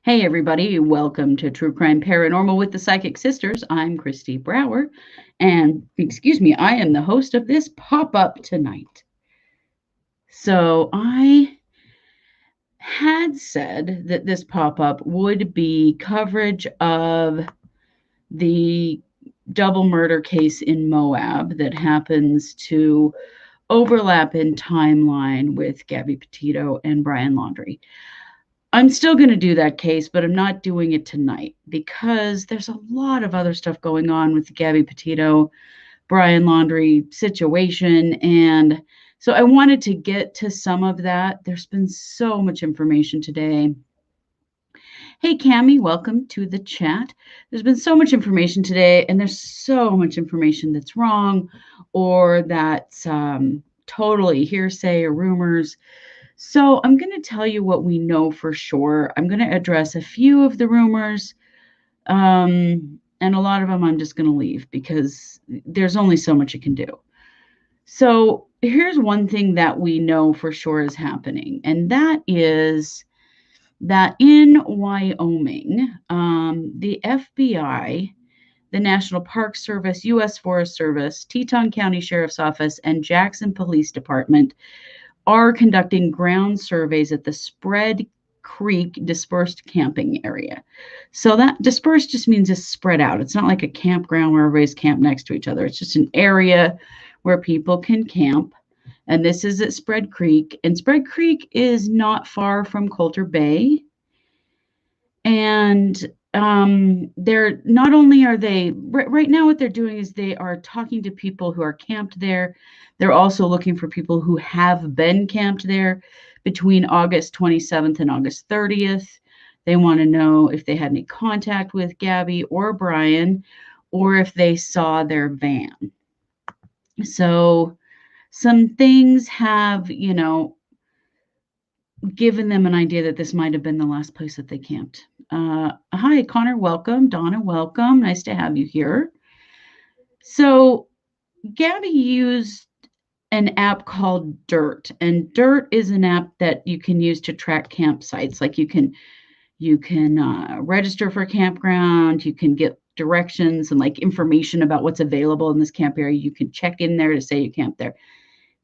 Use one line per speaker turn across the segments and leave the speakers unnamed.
Hey, everybody, welcome to True Crime Paranormal with the Psychic Sisters. I'm Christy Brower, and excuse me, I am the host of this pop up tonight. So, I had said that this pop up would be coverage of the double murder case in Moab that happens to overlap in timeline with Gabby Petito and Brian Laundrie. I'm still going to do that case, but I'm not doing it tonight because there's a lot of other stuff going on with the Gabby Petito, Brian Laundrie situation. And so I wanted to get to some of that. There's been so much information today. Hey, Cami, welcome to the chat. There's been so much information today, and there's so much information that's wrong or that's totally hearsay or rumors. So I'm going to tell you what we know for sure. I'm going to address a few of the rumors, and a lot of them I'm just going to leave because there's only so much it can do. So here's one thing that we know for sure is happening, and that is that in Wyoming, the FBI, the National Park Service, U.S. Forest Service, Teton County Sheriff's Office, and Jackson Police Department are conducting ground surveys at the Spread Creek dispersed camping area. So that dispersed just means it's spread out. It's not like a campground where everybody's camped next to each other. It's just an area where people can camp. And this is at Spread Creek. And Spread Creek is not far from Coulter Bay. And they're not only are they right now, what they're doing is they are talking to people who are camped there. They're also looking for people who have been camped there between August 27th and August 30th. They want to know if they had any contact with Gabby or Brian, or if they saw their van. So some things have, given them an idea that this might have been the last place that they camped. Hi, Connor, welcome. Donna, welcome. Nice to have you here. So Gabby used an app called Dirt, and Dirt is an app that you can use to track campsites. Like you can register for a campground, you can get directions and like information about what's available in this camp area. You can check in there to say you camped there.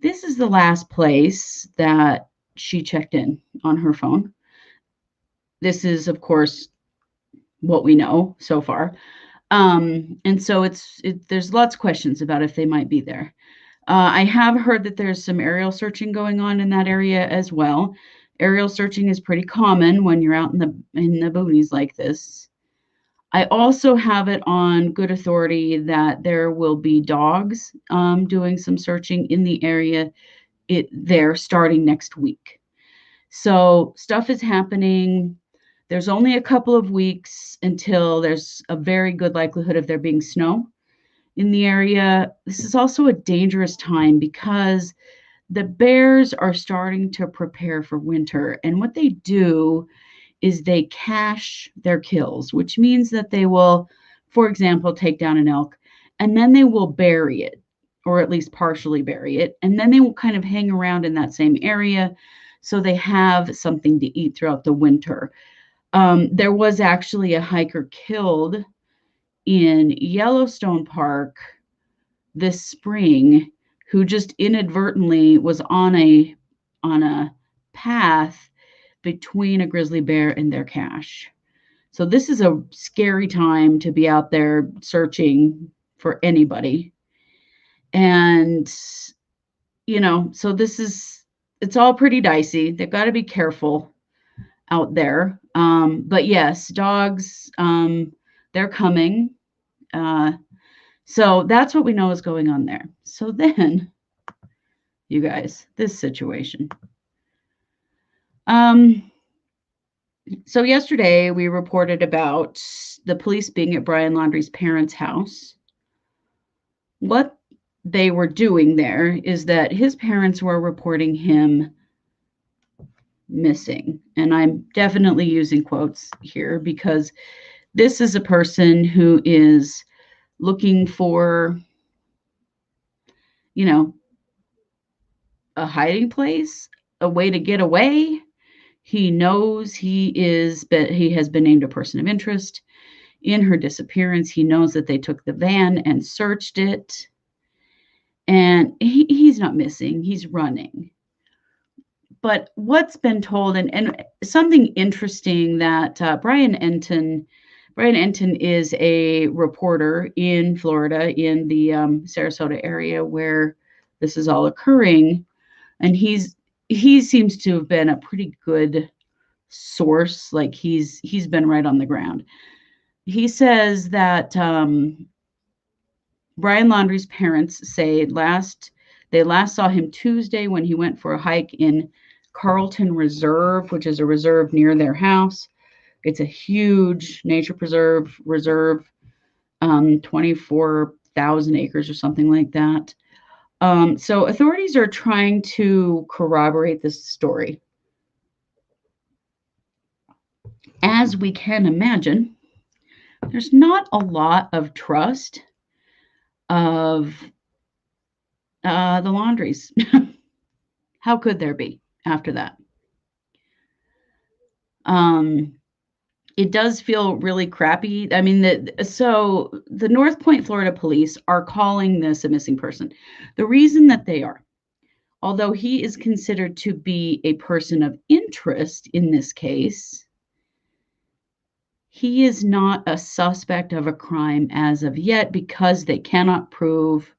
This is the last place that she checked in on her phone. This is, of course, what we know so far. And so there's lots of questions about if they might be there. I have heard that there's some aerial searching going on in that area as well. Aerial searching is pretty common when you're out in the boonies like this. I also have it on good authority that there will be dogs doing some searching in the area there starting next week. So stuff is happening. There's only a couple of weeks until there's a very good likelihood of there being snow in the area. This is also a dangerous time because the bears are starting to prepare for winter. And what they do is they cache their kills, which means that they will, for example, take down an elk and then they will bury it, or at least partially bury it. And then they will kind of hang around in that same area so they have something to eat throughout the winter. There was actually a hiker killed in Yellowstone Park this spring who just inadvertently was on a path between a grizzly bear and their cache. So this is a scary time to be out there searching for anybody. And, so it's all pretty dicey. They've got to be careful out there. But yes, dogs, they're coming. So that's what we know is going on there. So then, you guys, this situation. So yesterday we reported about the police being at Brian Laundrie's parents' house. What they were doing there is that his parents were reporting him missing. And I'm definitely using quotes here because this is a person who is looking for, a hiding place, a way to get away. He knows he has been named a person of interest in her disappearance. He knows that they took the van and searched it. And he's not missing, he's running. But what's been told, and something interesting that Brian Enton is a reporter in Florida, in the Sarasota area where this is all occurring, and he seems to have been a pretty good source. Like he's been right on the ground. He says that Brian Laundrie's parents say they last saw him Tuesday when he went for a hike in Carlton Reserve, which is a reserve near their house. It's a huge nature reserve, 24,000 acres or something like that. So authorities are trying to corroborate this story. As we can imagine, there's not a lot of trust of the Laundries. How could there be after that? It does feel really crappy. I mean, so the North Point, Florida police are calling this a missing person. The reason that they are, although he is considered to be a person of interest in this case, he is not a suspect of a crime as of yet because they cannot prove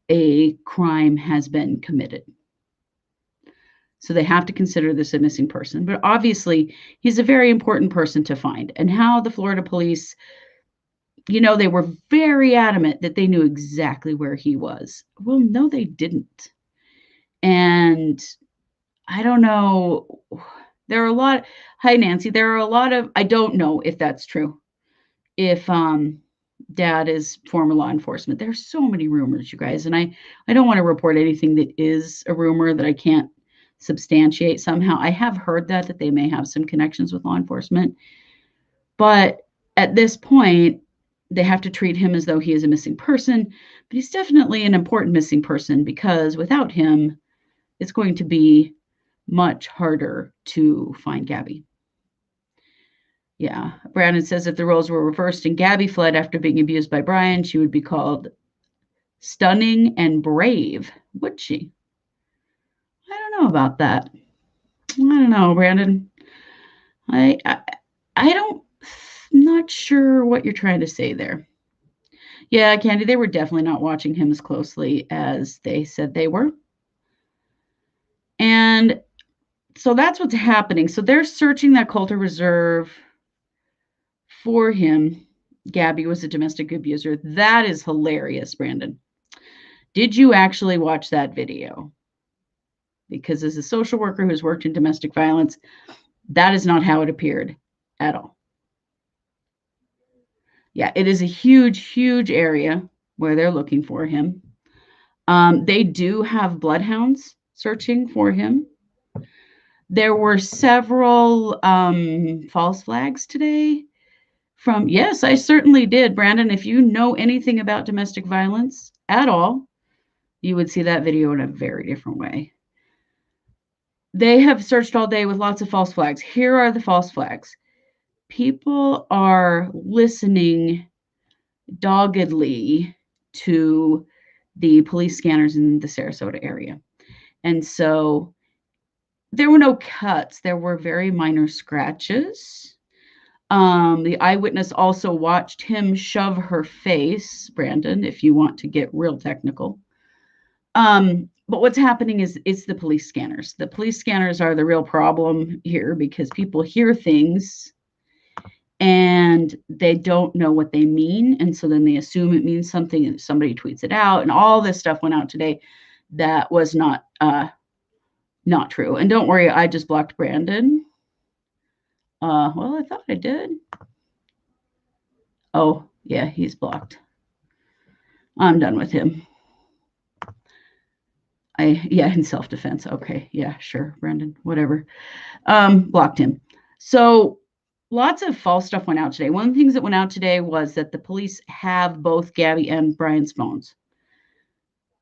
a crime has been committed. So they have to consider this a missing person. But obviously, he's a very important person to find. And how the Florida police, they were very adamant that they knew exactly where he was. Well, no, they didn't. And I don't know. There are a lot. Hi, Nancy. There are a lot of, I don't know if that's true. If dad is former law enforcement. There's so many rumors, you guys. And I don't want to report anything that is a rumor that I can't substantiate somehow. I have heard that they may have some connections with law enforcement. But at this point, they have to treat him as though he is a missing person. But he's definitely an important missing person because without him, it's going to be much harder to find Gabby. Yeah. Brandon says if the roles were reversed and Gabby fled after being abused by Brian, she would be called stunning and brave, would she? I don't know about that. I don't know, Brandon. I'm not sure what you're trying to say there. Yeah, Candy, they were definitely not watching him as closely as they said they were. And so that's what's happening. So they're searching that Coulter Reserve for him. Gabby was a domestic abuser. That is hilarious, Brandon. Did you actually watch that video? Because as a social worker who's worked in domestic violence, that is not how it appeared at all. Yeah, it is a huge, huge area where they're looking for him. They do have bloodhounds searching for him. There were several false flags today yes, I certainly did. Brandon, if you know anything about domestic violence at all, you would see that video in a very different way. They have searched all day with lots of false flags. Here are the false flags. People are listening doggedly to the police scanners in the Sarasota area. And so there were no cuts. There were very minor scratches. The eyewitness also watched him shove her face, Brandon, if you want to get real technical. But what's happening is it's the police scanners. The police scanners are the real problem here because people hear things and they don't know what they mean. And so then they assume it means something and somebody tweets it out. And all this stuff went out today that was not true. And don't worry, I just blocked Brandon. Well, I thought I did. Oh, yeah, he's blocked. I'm done with him. In self-defense. Okay, yeah, sure, Brandon, whatever. Blocked him. So lots of false stuff went out today. One of the things that went out today was that the police have both Gabby and Brian's phones.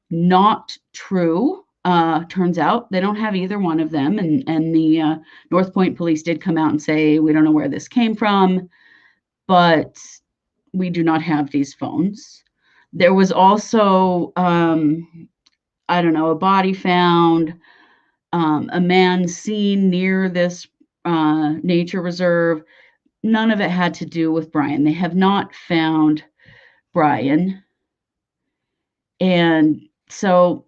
Not true. Turns out they don't have either one of them, and the North Point police did come out and say, we don't know where this came from, but we do not have these phones. There was also, I don't know, a body found, a man seen near this nature reserve. None of it had to do with Brian. They have not found Brian. And so,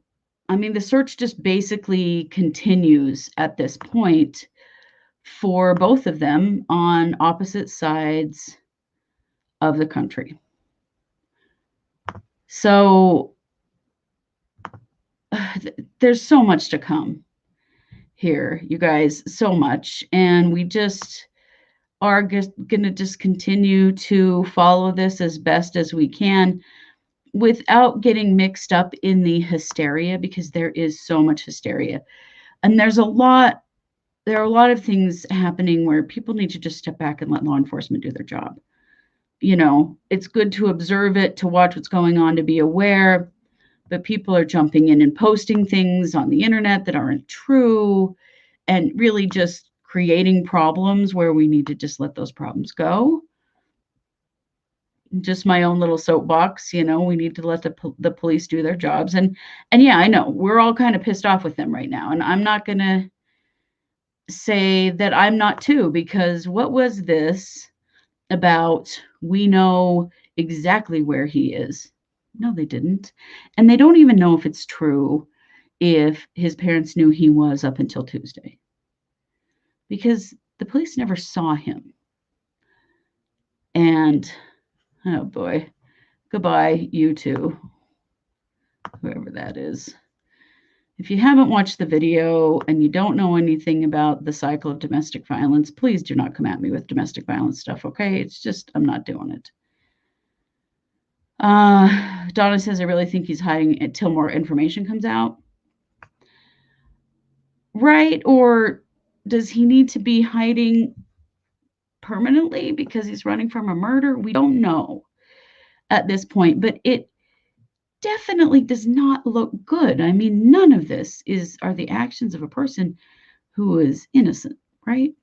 I mean, the search just basically continues at this point for both of them on opposite sides of the country. So there's so much to come here, you guys, so much. And we just are going to just continue to follow this as best as we can without getting mixed up in the hysteria, because there is so much hysteria. And there are a lot of things happening where people need to just step back and let law enforcement do their job. You know, it's good to observe it, to watch what's going on, to be aware, but people are jumping in and posting things on the internet that aren't true and really just creating problems where we need to just let those problems go. Just my own little soapbox, you know, we need to let the police do their jobs. And yeah, I know we're all kind of pissed off with them right now. And I'm not going to say that I'm not too, because what was this about? We know exactly where he is. No, they didn't. And they don't even know if it's true if his parents knew he was up until Tuesday, because the police never saw him. And oh boy, goodbye, you two, whoever that is. If you haven't watched the video and you don't know anything about the cycle of domestic violence, please do not come at me with domestic violence stuff, okay? It's just, I'm not doing it. Donna says, I really think he's hiding until more information comes out. Right? Or does he need to be hiding permanently because he's running from a murder? We don't know at this point, but it definitely does not look good. I mean, none of this are the actions of a person who is innocent, right?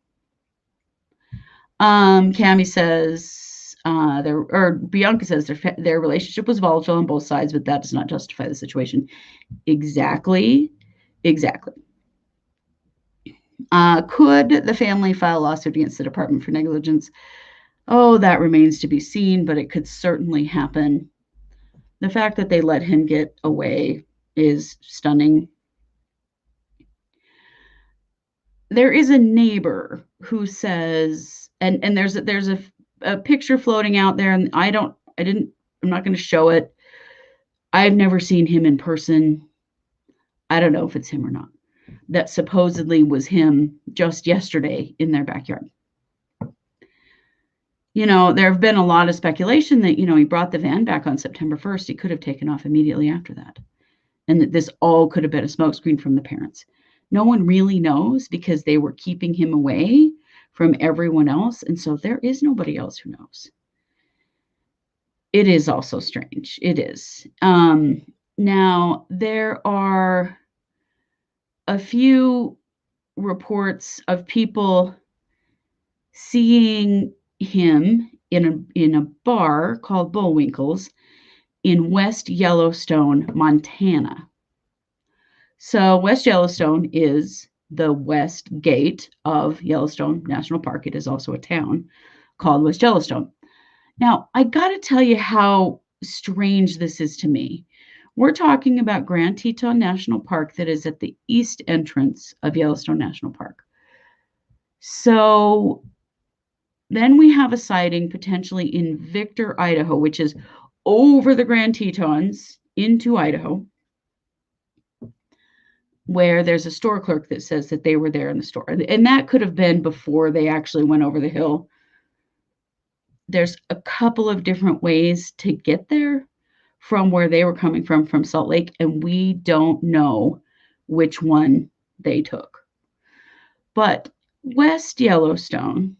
Cami says, Bianca says their relationship was volatile on both sides, but that does not justify the situation. Exactly. Could the family file a lawsuit against the department for negligence? Oh, that remains to be seen, but it could certainly happen. The fact that they let him get away is stunning. There is a neighbor who says, and there's a picture floating out there, and I'm not going to show it. I've never seen him in person. I don't know if it's him or not. That supposedly was him just yesterday in their backyard. You know, there have been a lot of speculation that, you know, he brought the van back on September 1st. He could have taken off immediately after that. And that this all could have been a smokescreen from the parents. No one really knows, because they were keeping him away from everyone else. And so there is nobody else who knows. It is also strange. It is. Now, there are a few reports of people seeing him in a bar called Bullwinkle's in West Yellowstone, Montana. So West Yellowstone is the west gate of Yellowstone National Park. It is also a town called West Yellowstone. Now, I got to tell you how strange this is to me. We're talking about Grand Teton National Park that is at the east entrance of Yellowstone National Park. So then we have a sighting potentially in Victor, Idaho, which is over the Grand Tetons into Idaho, where there's a store clerk that says that they were there in the store. And that could have been before they actually went over the hill. There's a couple of different ways to get there from where they were coming from Salt Lake, and we don't know which one they took. But West Yellowstone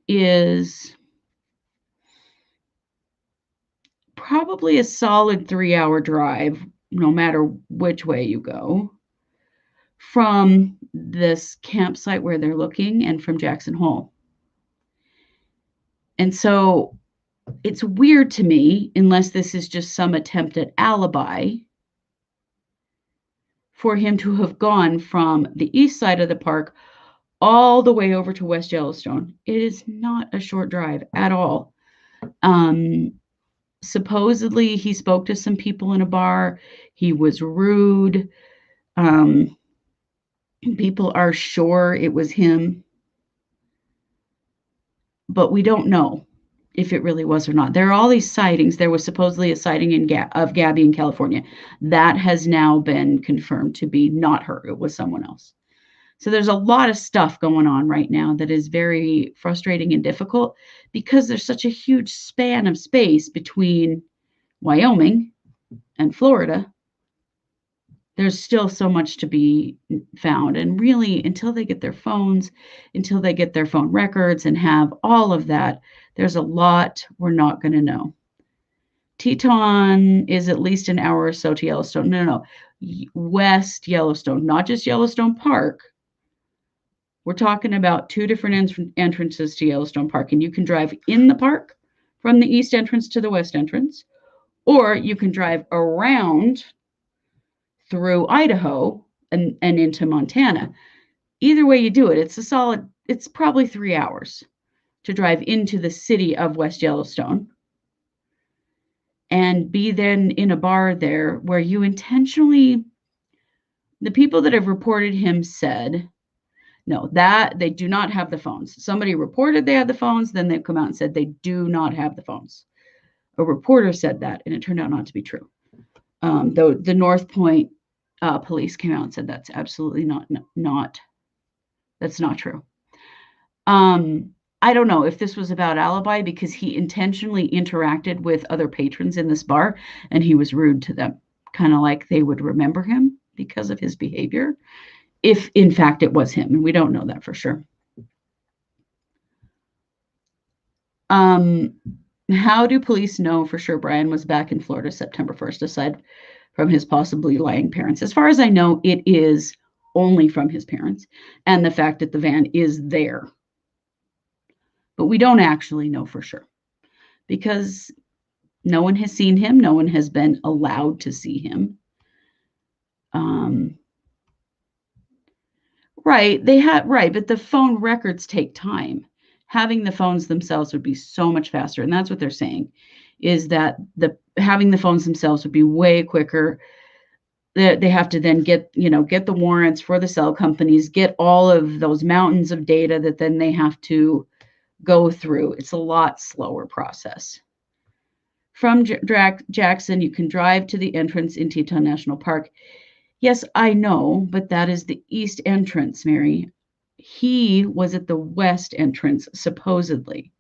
is probably a solid 3-hour drive, no matter which way you go. from this campsite where they're looking and from Jackson Hole. And so it's weird to me, unless this is just some attempt at alibi, for him to have gone from the east side of the park all the way over to West Yellowstone. It is not a short drive at all. Supposedly, he spoke to some people in a bar. He was rude. People are sure it was him, but we don't know if it really was or not. There are all these sightings. There was supposedly a sighting of Gabby in California. That has now been confirmed to be not her. It was someone else. So there's a lot of stuff going on right now that is very frustrating and difficult because there's such a huge span of space between Wyoming and Florida. There's still so much to be found. And really, until they get their phones, until they get their phone records and have all of that, there's a lot we're not going to know. Teton is at least an hour or so to Yellowstone. No. West Yellowstone, not just Yellowstone Park. We're talking about two different entrances to Yellowstone Park, and you can drive in the park from the east entrance to the west entrance, or you can drive around through Idaho and into Montana. Either way you do it, it's probably 3 hours to drive into the city of West Yellowstone and be then in a bar there where you intentionally, the people that have reported him said, no, that they do not have the phones. Somebody reported they had the phones, then they've come out and said they do not have the phones. A reporter said that, and it turned out not to be true. Though the North Point police came out and said that's absolutely that's not true. I don't know if this was about alibi because he intentionally interacted with other patrons in this bar and he was rude to them, kind of like they would remember him because of his behavior. If in fact it was him, and we don't know that for sure. How do police know for sure Brian was back in Florida September 1st, aside from his possibly lying parents? As far as I know, it is only from his parents and the fact that the van is there. But we don't actually know for sure because no one has seen him. No one has been allowed to see him. Right, but the phone records take time. Having the phones themselves would be so much faster, and that's what they're saying, is that having the phones themselves would be way quicker. They have to then get the warrants for the cell companies, get all of those mountains of data that then they have to go through. It's a lot slower process. From Jackson, you can drive to the entrance in Teton National Park. Yes, I know, but that is the east entrance, Mary. He was at the west entrance, supposedly.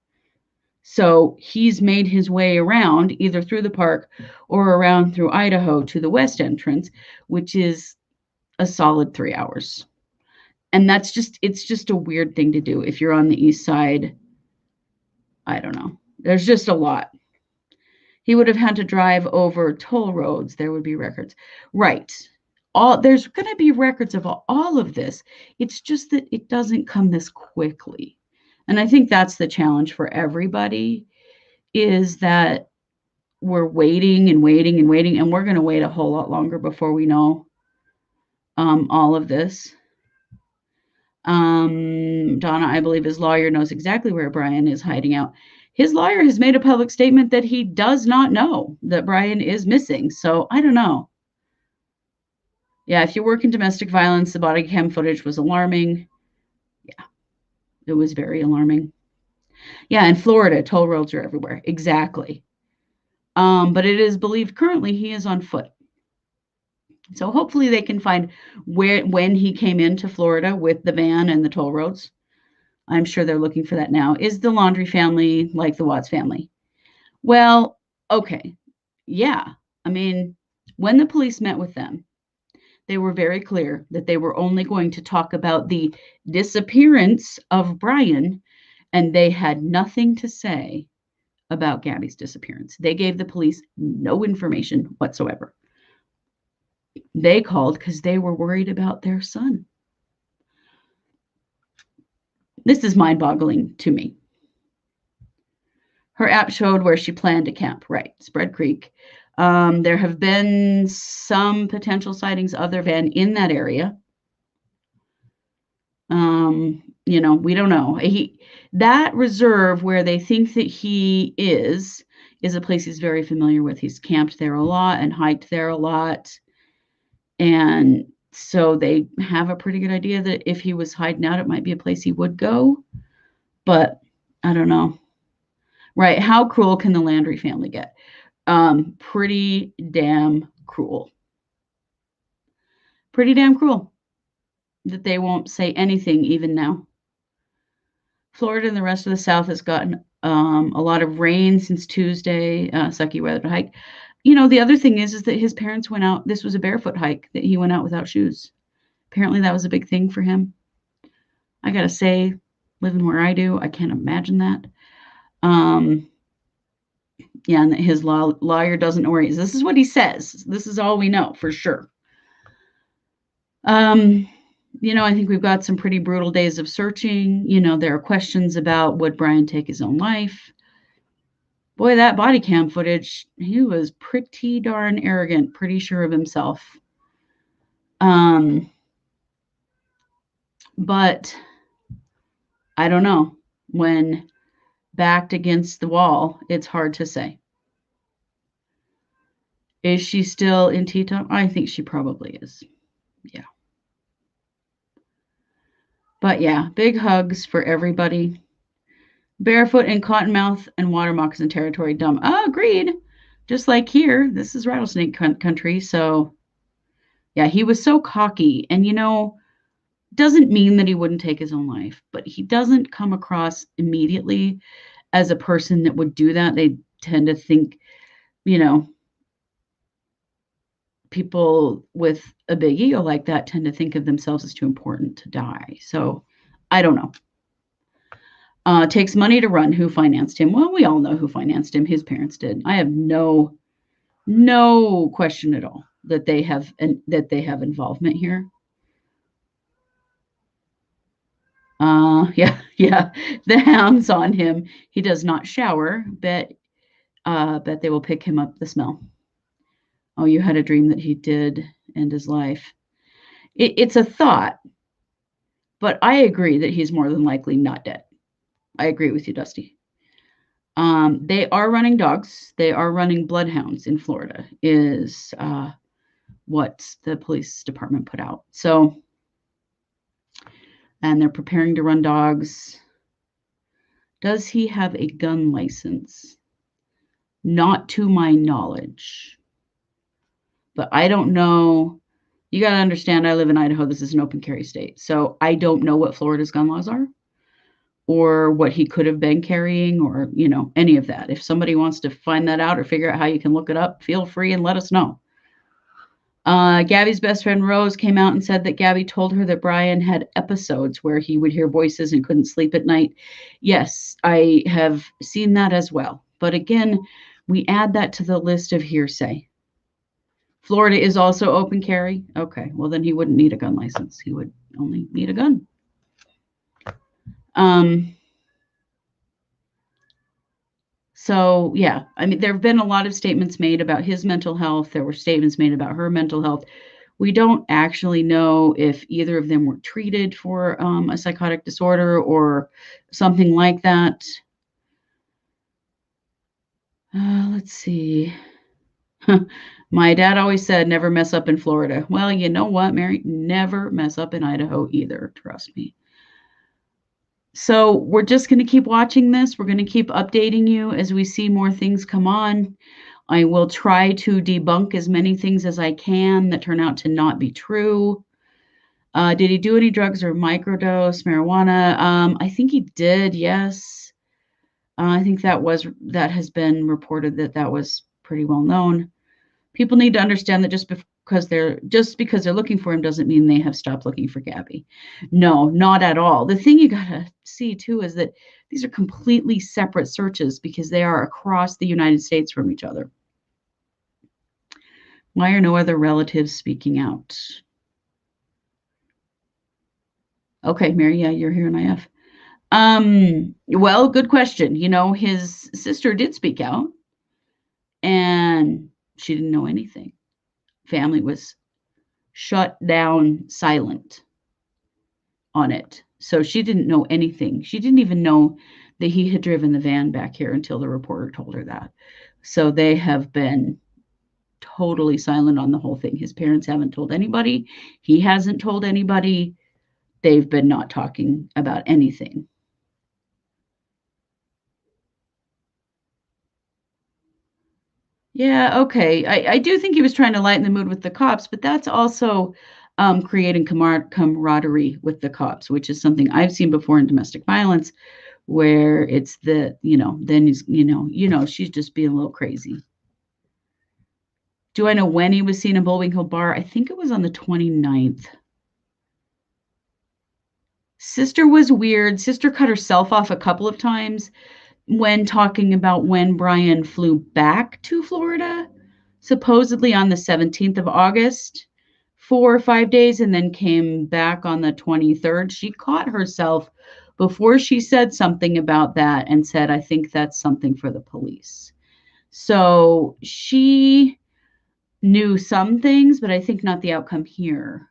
So he's made his way around either through the park or around through Idaho to the west entrance, which is a solid 3 hours. And it's just a weird thing to do. If you're on the east side, I don't know. There's just a lot. He would have had to drive over toll roads. There would be records. Right. There's going to be records of all of this. It's just that it doesn't come this quickly. And I think that's the challenge for everybody, is that we're waiting and waiting and waiting, and we're going to wait a whole lot longer before we know all of this. Donna, I believe his lawyer knows exactly where Brian is hiding out. His lawyer has made a public statement that he does not know that Brian is missing. So I don't know. Yeah, if you work in domestic violence, the body cam footage was alarming. Yeah, it was very alarming. Yeah, in Florida, toll roads are everywhere. Exactly. But it is believed currently he is on foot. So hopefully they can find when he came into Florida with the van and the toll roads. I'm sure they're looking for that now. Is the Laundrie family like the Watts family? Well, okay. Yeah. I mean, when the police met with them, they were very clear that they were only going to talk about the disappearance of Brian, and they had nothing to say about Gabby's disappearance. They gave the police no information whatsoever. They called because they were worried about their son. This is mind-boggling to me. Her app showed where she planned to camp, right, Spread Creek. There have been some potential sightings of their van in that area. We don't know. That reserve where they think that he is a place he's very familiar with. He's camped there a lot and hiked there a lot. And so they have a pretty good idea that if he was hiding out, it might be a place he would go. But I don't know. Right. How cruel can the Laundrie family get? Pretty damn cruel. Pretty damn cruel that they won't say anything even now. Florida and the rest of the South has gotten a lot of rain since Tuesday, sucky weather to hike. The other thing is that his parents went out. This was a barefoot hike that he went out without shoes. Apparently that was a big thing for him. I got to say, living where I do, I can't imagine that. Yeah, and his lawyer doesn't know where he is. This is what he says. This is all we know for sure. I think we've got some pretty brutal days of searching. There are questions about would Brian take his own life. Boy, that body cam footage, he was pretty darn arrogant, pretty sure of himself. But I don't know. When backed against the wall, it's hard to say. Is she still in Petito? I think she probably is. Yeah. But yeah, big hugs for everybody. Barefoot in cottonmouth and water moccasin territory, dumb. Agreed. Just like here, this is rattlesnake country. So yeah, he was so cocky. And doesn't mean that he wouldn't take his own life, but he doesn't come across immediately as a person that would do that. They tend to think, people with a big ego like that tend to think of themselves as too important to die. So I don't know. Takes money to run. Who financed him? Well, we all know who financed him. His parents did. I have no question at all that they have involvement here. Yeah. The hound's on him. He does not shower. Bet they will pick him up the smell. Oh, you had a dream that he did end his life. It's a thought, but I agree that he's more than likely not dead. I agree with you, Dusty. They are running dogs. They are running bloodhounds in Florida, is what the police department put out. So, and they're preparing to run dogs. Does he have a gun license? Not to my knowledge. But I don't know. You got to understand, I live in Idaho. This is an open carry state. So I don't know what Florida's gun laws are or what he could have been carrying or, any of that. If somebody wants to find that out or figure out how you can look it up, feel free and let us know. Gabby's best friend Rose came out and said that Gabby told her that Brian had episodes where he would hear voices and couldn't sleep at night. Yes, I have seen that as well. But again, we add that to the list of hearsay. Florida is also open carry. Okay, well then he wouldn't need a gun license. He would only need a gun. So yeah, there have been a lot of statements made about his mental health. There were statements made about her mental health. We don't actually know if either of them were treated for a psychotic disorder or something like that. Let's see. My dad always said, never mess up in Florida. Well, you know what, Mary? Never mess up in Idaho either. Trust me. So we're just going to keep watching this. We're going to keep updating you as we see more things come on. I will try to debunk as many things as I can that turn out to not be true. Did he do any drugs or microdose marijuana? I think he did, yes. I think that has been reported that was pretty well known. People need to understand that just because they're looking for him doesn't mean they have stopped looking for Gabby. No, not at all. The thing you gotta see too is that these are completely separate searches because they are across the United States from each other. Why are no other relatives speaking out? Okay, Mary, yeah, you're here in IF. Well, good question. His sister did speak out and she didn't know anything. Family was shut down, silent on it. So she didn't know anything. She didn't even know that he had driven the van back here until the reporter told her that. So they have been totally silent on the whole thing. His parents haven't told anybody. He hasn't told anybody. They've been not talking about anything. Yeah, okay. I do think he was trying to lighten the mood with the cops, but that's also creating camaraderie with the cops, which is something I've seen before in domestic violence, where it's then she's just being a little crazy. Do I know when he was seen in Bullwinkle Bar? I think it was on the 29th. Sister was weird. Sister cut herself off a couple of times when talking about when Brian flew back to Florida, supposedly on the 17th of August, 4 or 5 days, and then came back on the 23rd. She caught herself before she said something about that and said, I think that's something for the police. So she knew some things, but I think not the outcome here.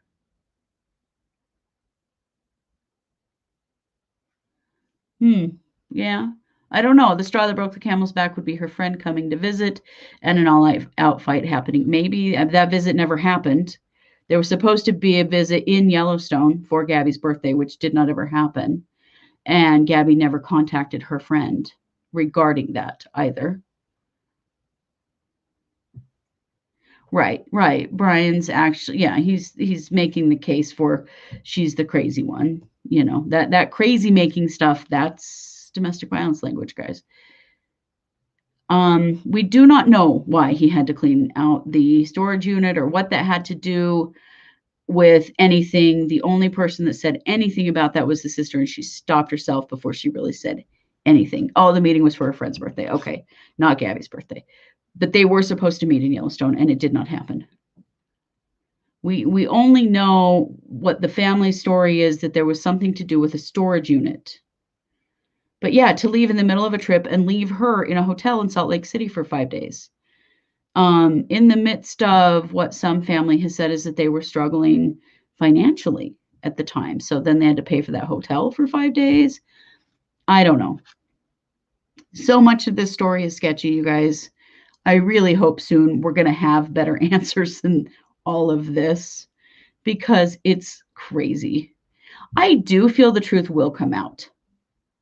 Hmm. Yeah. I don't know. The straw that broke the camel's back would be her friend coming to visit and an all-out fight happening. Maybe that visit never happened. There was supposed to be a visit in Yellowstone for Gabby's birthday, which did not ever happen. And Gabby never contacted her friend regarding that either. Right, right. Brian's actually, yeah, he's making the case for she's the crazy one. That crazy making stuff, that's domestic violence language, guys. We do not know why he had to clean out the storage unit or what that had to do with anything. The only person that said anything about that was the sister, and she stopped herself before she really said anything. Oh, the meeting was for her friend's birthday. Okay, not Gabby's birthday. But they were supposed to meet in Yellowstone, and it did not happen. We only know what the family story is, that there was something to do with a storage unit. But yeah, to leave in the middle of a trip and leave her in a hotel in Salt Lake City for 5 days. In the midst of what some family has said is that they were struggling financially at the time. So then they had to pay for that hotel for 5 days. I don't know. So much of this story is sketchy, you guys. I really hope soon we're going to have better answers than all of this because it's crazy. I do feel the truth will come out.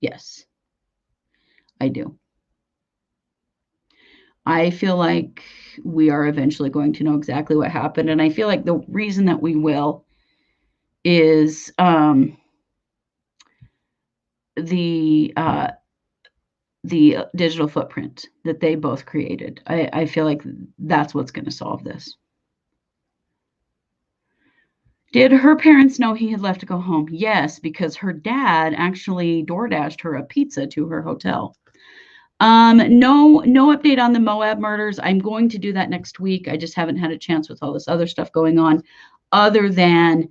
Yes, I do. I feel like we are eventually going to know exactly what happened. And I feel like the reason that we will is the digital footprint that they both created. I feel like that's what's going to solve this. Did her parents know he had left to go home? Yes, because her dad actually DoorDashed her a pizza to her hotel. No update on the Moab murders. I'm going to do that next week. I just haven't had a chance with all this other stuff going on, other than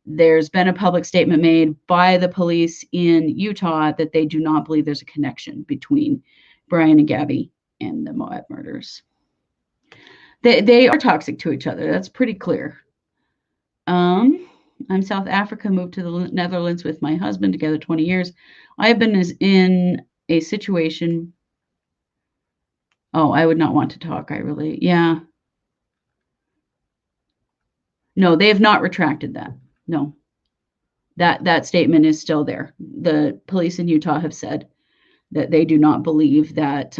there's been a public statement made by the police in Utah that they do not believe there's a connection between Brian and Gabby and the Moab murders. They are toxic to each other. That's pretty clear. I'm South Africa, moved to the Netherlands with my husband, together 20 years. I have been in a situation. Oh, I would not want to talk. Yeah. No, they have not retracted that. No, that statement is still there. The police in Utah have said that they do not believe that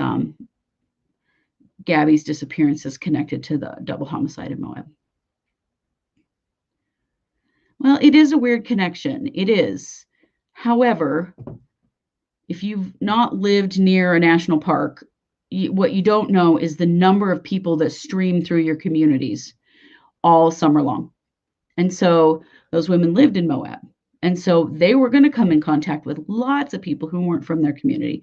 Gabby's disappearance is connected to the double homicide in Moab. Well, it is a weird connection. It is. However, if you've not lived near a national park, what you don't know is the number of people that stream through your communities all summer long. And so those women lived in Moab. And so they were going to come in contact with lots of people who weren't from their community.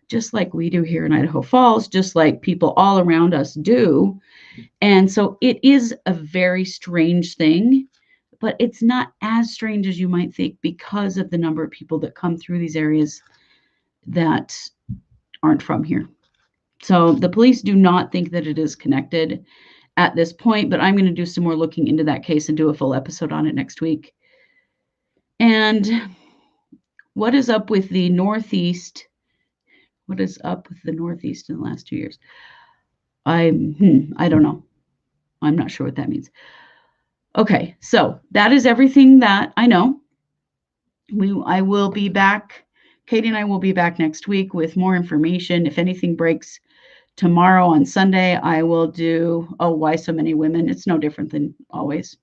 just like we do here in Idaho Falls, just like people all around us do. And so it is a very strange thing, but it's not as strange as you might think because of the number of people that come through these areas that aren't from here. So the police do not think that it is connected at this point, but I'm going to do some more looking into that case and do a full episode on it next week. And what is up with the Northeast? What is up with the Northeast in the last 2 years? I don't know. I'm not sure what that means. Okay, so that is everything that I know. I will be back. Katie and I will be back next week with more information. If anything breaks tomorrow on Sunday, I will do, why so many women? It's no different than always.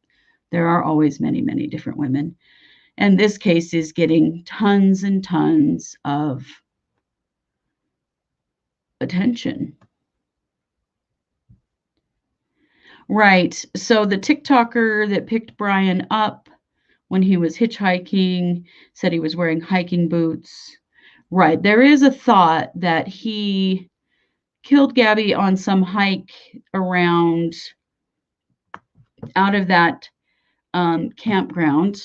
There are always many, many different women. And this case is getting tons and tons of attention. Right. So the TikToker that picked Brian up when he was hitchhiking said he was wearing hiking boots. Right. There is a thought that he killed Gabby on some hike around out of that campground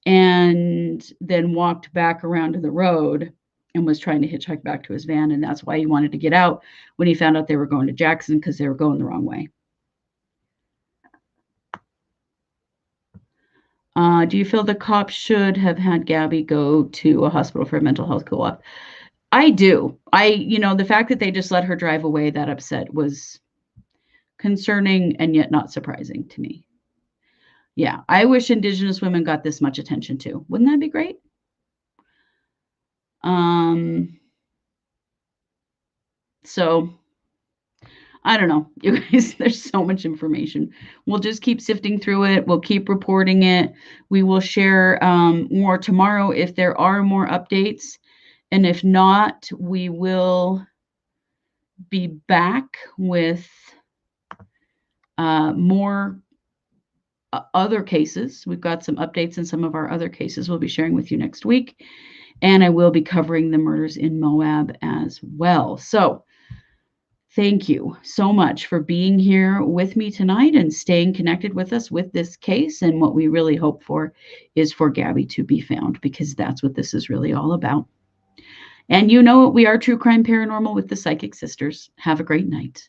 and then walked back around to the road and was trying to hitchhike back to his van. And that's why he wanted to get out when he found out they were going to Jackson, because they were going the wrong way. Do you feel the cops should have had Gabby go to a hospital for a mental health co-op? I do. The fact that they just let her drive away that upset was concerning and yet not surprising to me. Yeah, I wish Indigenous women got this much attention too. Wouldn't that be great? So I don't know, you guys, there's so much information. We'll just keep sifting through it. We'll keep reporting it. We will share more tomorrow if there are more updates. And if not, we will be back with more other cases. We've got some updates in some of our other cases we'll be sharing with you next week. And I will be covering the murders in Moab as well. So thank you so much for being here with me tonight and staying connected with us with this case. And what we really hope for is for Gabby to be found, because that's what this is really all about. And we are True Crime Paranormal with the Psychic Sisters. Have a great night.